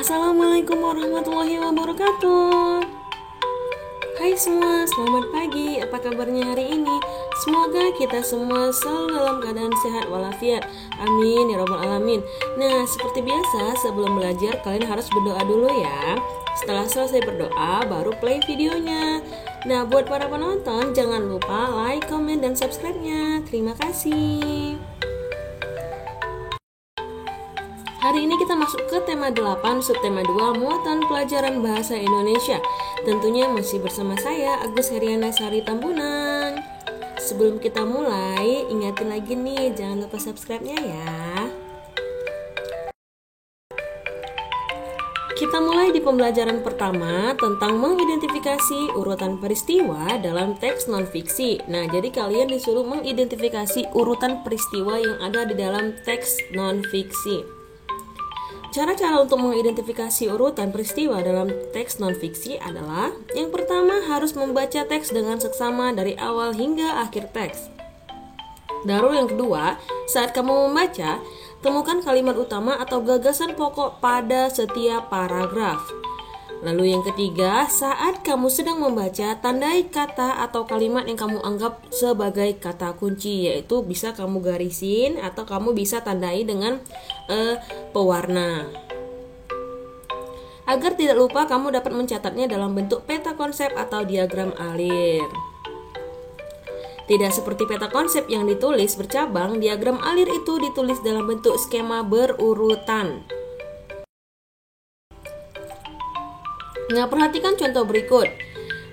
Assalamualaikum warahmatullahi wabarakatuh. Hai semua, selamat pagi. Apa kabarnya hari ini? Semoga kita semua selalu dalam keadaan sehat walafiat. Amin ya rabbal alamin. Nah, seperti biasa sebelum belajar kalian harus berdoa dulu ya. Setelah selesai berdoa baru play videonya. Nah, buat para penonton jangan lupa like, comment, dan subscribe-nya. Terima kasih. Hari ini kita masuk ke tema 8, subtema 2, muatan pelajaran bahasa Indonesia. Tentunya masih bersama saya, Agus Heriana Sari Tambunan. Sebelum kita mulai, ingatin lagi nih, jangan lupa subscribe-nya ya. Kita mulai di pembelajaran pertama tentang mengidentifikasi urutan peristiwa dalam teks non-fiksi. Nah, jadi kalian disuruh mengidentifikasi urutan peristiwa yang ada di dalam teks non-fiksi. Cara-cara untuk mengidentifikasi urutan peristiwa dalam teks non-fiksi adalah: yang pertama, harus membaca teks dengan seksama dari awal hingga akhir teks. Lalu yang kedua, saat kamu membaca, temukan kalimat utama atau gagasan pokok pada setiap paragraf. Lalu yang ketiga, saat kamu sedang membaca, tandai kata atau kalimat yang kamu anggap sebagai kata kunci, yaitu bisa kamu garisin atau kamu bisa tandai dengan pewarna. Agar tidak lupa, kamu dapat mencatatnya dalam bentuk peta konsep atau diagram alir. Tidak seperti peta konsep yang ditulis bercabang, diagram alir itu ditulis dalam bentuk skema berurutan. Nah, perhatikan contoh berikut.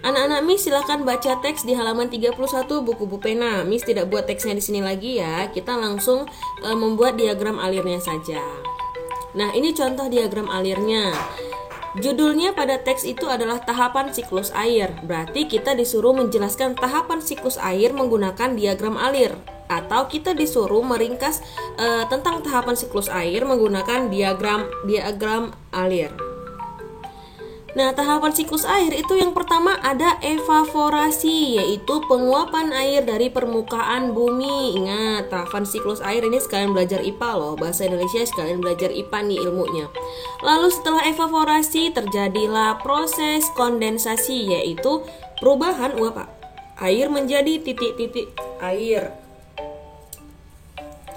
Anak-anak Miss silahkan baca teks di halaman 31 buku Bu Pena. Miss tidak buat teksnya di sini lagi ya. Kita langsung membuat diagram alirnya saja. Nah, ini contoh diagram alirnya. Judulnya pada teks itu adalah tahapan siklus air. Berarti kita disuruh menjelaskan tahapan siklus air menggunakan diagram alir. Atau kita disuruh meringkas tentang tahapan siklus air menggunakan diagram alir. Nah, tahapan siklus air itu yang pertama ada evaporasi, yaitu penguapan air dari permukaan bumi. Ingat, tahapan siklus air ini sekalian belajar IPA loh, bahasa Indonesia sekalian belajar IPA nih ilmunya. Lalu setelah evaporasi terjadilah proses kondensasi, yaitu perubahan uap air menjadi titik-titik air.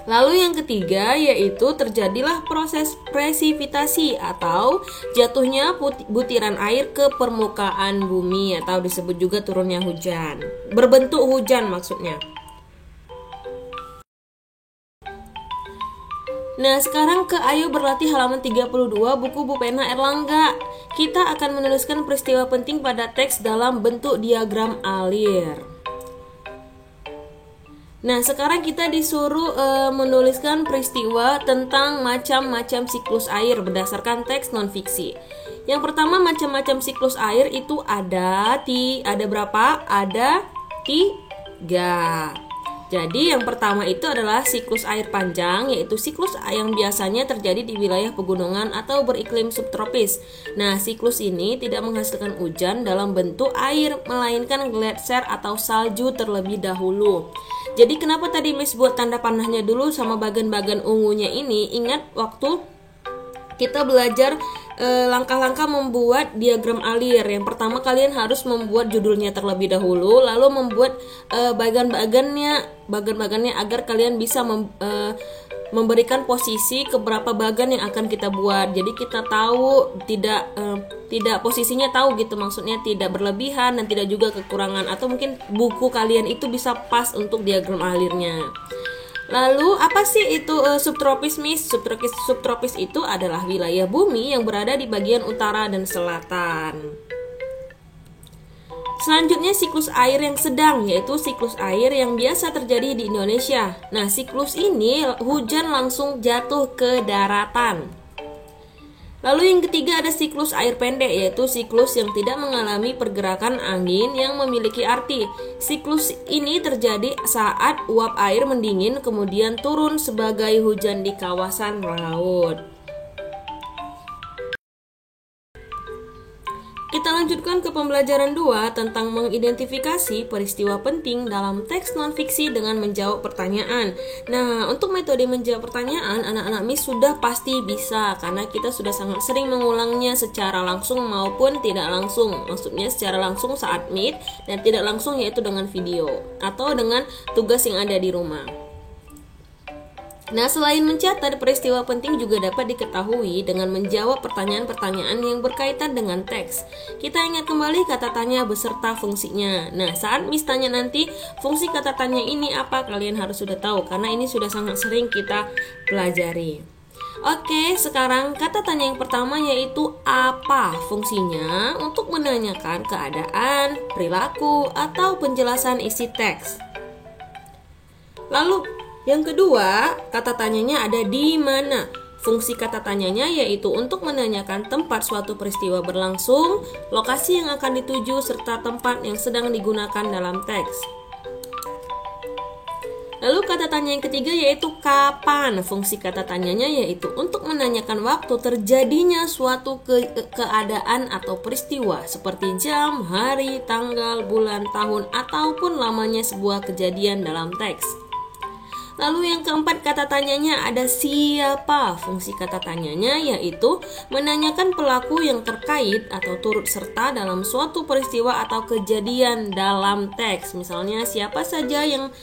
Lalu yang ketiga yaitu terjadilah proses presipitasi atau jatuhnya butiran air ke permukaan bumi atau disebut juga turunnya hujan. Berbentuk hujan maksudnya. Nah, sekarang ke Ayo Berlatih halaman 32 buku Bu Pena Erlangga. Kita akan menuliskan peristiwa penting pada teks dalam bentuk diagram alir. Nah, sekarang kita disuruh menuliskan peristiwa tentang macam-macam siklus air berdasarkan teks non-fiksi. Yang pertama, macam-macam siklus air itu ada berapa? Ada 3. Jadi yang pertama itu adalah siklus air panjang, yaitu siklus yang biasanya terjadi di wilayah pegunungan atau beriklim subtropis. Nah, siklus ini tidak menghasilkan hujan dalam bentuk air, melainkan gletser atau salju terlebih dahulu. Jadi kenapa tadi Miss buat tanda panahnya dulu sama bagian-bagian ungunya ini? Ingat waktu kita belajar langkah-langkah membuat diagram alir. Yang pertama kalian harus membuat judulnya terlebih dahulu, lalu membuat bagian-bagiannya agar kalian bisa memberikan posisi ke berapa bagian yang akan kita buat. Jadi kita tahu tidak posisinya tahu gitu, maksudnya tidak berlebihan dan tidak juga kekurangan, atau mungkin buku kalian itu bisa pas untuk diagram alirnya. Lalu apa sih itu subtropis, Miss? Subtropis itu adalah wilayah bumi yang berada di bagian utara dan selatan. Selanjutnya siklus air yang sedang, yaitu siklus air yang biasa terjadi di Indonesia. Nah, siklus ini hujan langsung jatuh ke daratan. Lalu yang ketiga ada siklus air pendek, yaitu siklus yang tidak mengalami pergerakan angin yang memiliki arti. Siklus ini terjadi saat uap air mendingin kemudian turun sebagai hujan di kawasan laut. Kita lanjut lanjutkan ke pembelajaran 2 tentang mengidentifikasi peristiwa penting dalam teks non-fiksi dengan menjawab pertanyaan. Nah, untuk metode menjawab pertanyaan, anak-anak Miss sudah pasti bisa karena kita sudah sangat sering mengulangnya secara langsung maupun tidak langsung. Maksudnya secara langsung saat meet dan tidak langsung yaitu dengan video atau dengan tugas yang ada di rumah. Nah, selain mencatat, peristiwa penting juga dapat diketahui dengan menjawab pertanyaan-pertanyaan yang berkaitan dengan teks. Kita ingat kembali kata tanya beserta fungsinya. Nah, saat Miss tanya nanti, fungsi kata tanya ini apa, kalian harus sudah tahu karena ini sudah sangat sering kita pelajari. Oke, sekarang kata tanya yang pertama yaitu apa fungsinya untuk menanyakan keadaan, perilaku, atau penjelasan isi teks. Lalu yang kedua, kata tanyanya ada di mana. Fungsi kata tanyanya yaitu untuk menanyakan tempat suatu peristiwa berlangsung, lokasi yang akan dituju, serta tempat yang sedang digunakan dalam teks. Lalu kata tanya yang ketiga yaitu kapan. Fungsi kata tanyanya yaitu untuk menanyakan waktu terjadinya suatu keadaan atau peristiwa seperti jam, hari, tanggal, bulan, tahun, ataupun lamanya sebuah kejadian dalam teks. Lalu yang keempat kata tanyanya ada siapa. Fungsi kata tanyanya yaitu menanyakan pelaku yang terkait atau turut serta dalam suatu peristiwa atau kejadian dalam teks. Misalnya siapa saja yang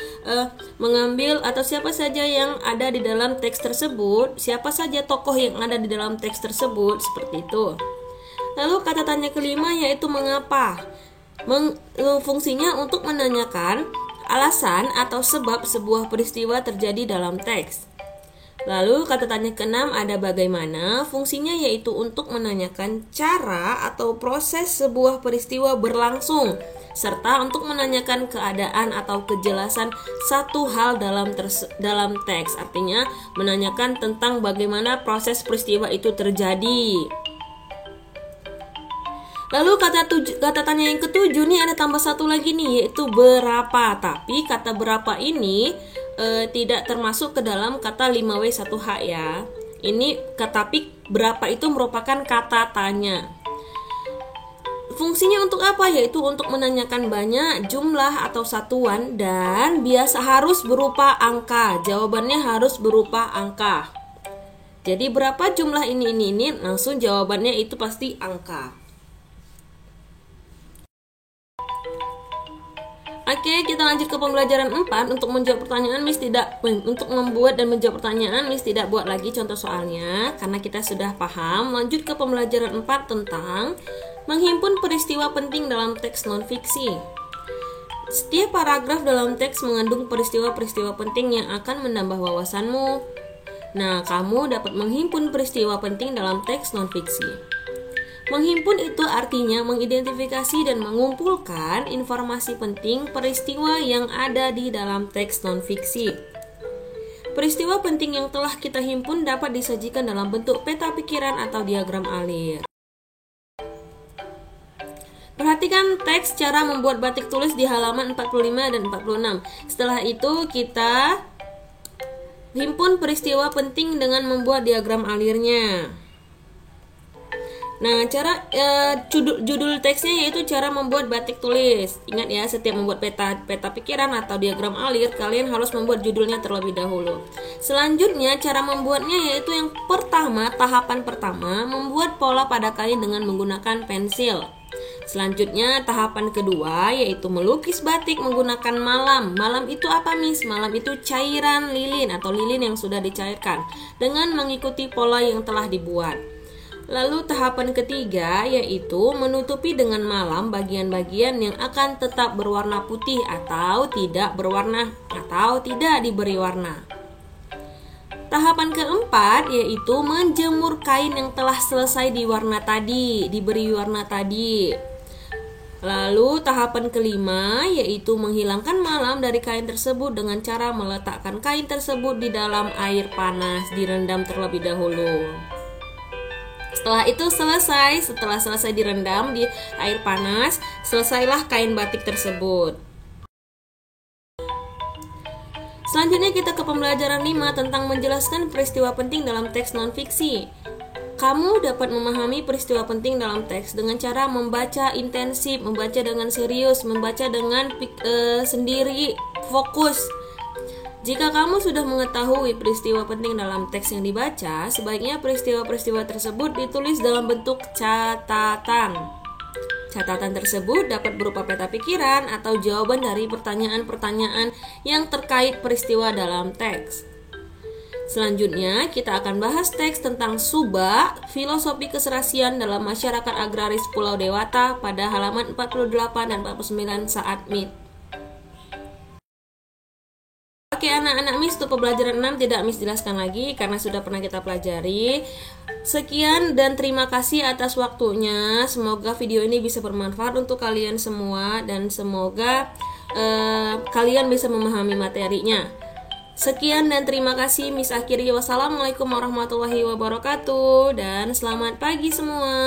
mengambil atau siapa saja yang ada di dalam teks tersebut, siapa saja tokoh yang ada di dalam teks tersebut, seperti itu. Lalu kata tanya kelima yaitu mengapa. Fungsinya untuk menanyakan alasan atau sebab sebuah peristiwa terjadi dalam teks. Lalu kata tanya keenam ada bagaimana. Fungsinya yaitu untuk menanyakan cara atau proses sebuah peristiwa berlangsung, serta untuk menanyakan keadaan atau kejelasan satu hal dalam teks. Artinya menanyakan tentang bagaimana proses peristiwa itu terjadi. Lalu kata tanya yang ketujuh nih ada tambah satu lagi nih yaitu berapa. Tapi kata berapa ini tidak termasuk ke dalam kata 5W1H ya. Tapi berapa itu merupakan kata tanya. Fungsinya untuk apa? Yaitu untuk menanyakan banyak, jumlah atau satuan, dan biasa harus berupa angka. Jawabannya harus berupa angka. Jadi berapa jumlah ini langsung jawabannya itu pasti angka. Oke, kita lanjut ke pembelajaran 4. Untuk menjawab pertanyaan untuk membuat dan menjawab pertanyaan Miss tidak buat lagi contoh soalnya karena kita sudah paham. Lanjut ke pembelajaran 4 tentang menghimpun peristiwa penting dalam teks non-fiksi. Setiap paragraf dalam teks mengandung peristiwa-peristiwa penting yang akan menambah wawasanmu. Nah, kamu dapat menghimpun peristiwa penting dalam teks non-fiksi. Menghimpun itu artinya mengidentifikasi dan mengumpulkan informasi penting peristiwa yang ada di dalam teks non-fiksi. Peristiwa penting yang telah kita himpun dapat disajikan dalam bentuk peta pikiran atau diagram alir. Perhatikan teks cara membuat batik tulis di halaman 45 dan 46. Setelah itu kita himpun peristiwa penting dengan membuat diagram alirnya. Nah, judul teksnya yaitu cara membuat batik tulis. Ingat ya, setiap membuat peta pikiran atau diagram alir, kalian harus membuat judulnya terlebih dahulu. Selanjutnya, cara membuatnya yaitu yang pertama, tahapan pertama, membuat pola pada kain dengan menggunakan pensil. Selanjutnya, tahapan kedua yaitu melukis batik menggunakan malam. Malam itu apa, Miss? Malam itu cairan lilin atau lilin yang sudah dicairkan dengan mengikuti pola yang telah dibuat. Lalu tahapan ketiga yaitu menutupi dengan malam bagian-bagian yang akan tetap berwarna putih atau tidak berwarna atau tidak diberi warna. Tahapan keempat yaitu menjemur kain yang telah selesai diberi warna tadi. Lalu tahapan kelima yaitu menghilangkan malam dari kain tersebut dengan cara meletakkan kain tersebut di dalam air panas, direndam terlebih dahulu. Setelah itu setelah selesai direndam di air panas, selesailah kain batik tersebut. Selanjutnya kita ke pembelajaran 5 tentang menjelaskan peristiwa penting dalam teks non-fiksi. Kamu dapat memahami peristiwa penting dalam teks dengan cara membaca intensif, membaca dengan serius, membaca dengan sendiri, fokus. Jika kamu sudah mengetahui peristiwa penting dalam teks yang dibaca, sebaiknya peristiwa-peristiwa tersebut ditulis dalam bentuk catatan. Catatan tersebut dapat berupa peta pikiran atau jawaban dari pertanyaan-pertanyaan yang terkait peristiwa dalam teks. Selanjutnya, kita akan bahas teks tentang Subak, filosofi keserasian dalam masyarakat agraris Pulau Dewata pada halaman 48 dan 49 saat meet. Oke anak-anak Miss, untuk pembelajaran 6 tidak Miss jelaskan lagi karena sudah pernah kita pelajari. Sekian dan terima kasih atas waktunya. Semoga video ini bisa bermanfaat untuk kalian semua dan semoga kalian bisa memahami materinya. Sekian dan terima kasih. Miss akhiri. Wassalamualaikum warahmatullahi wabarakatuh dan selamat pagi semua.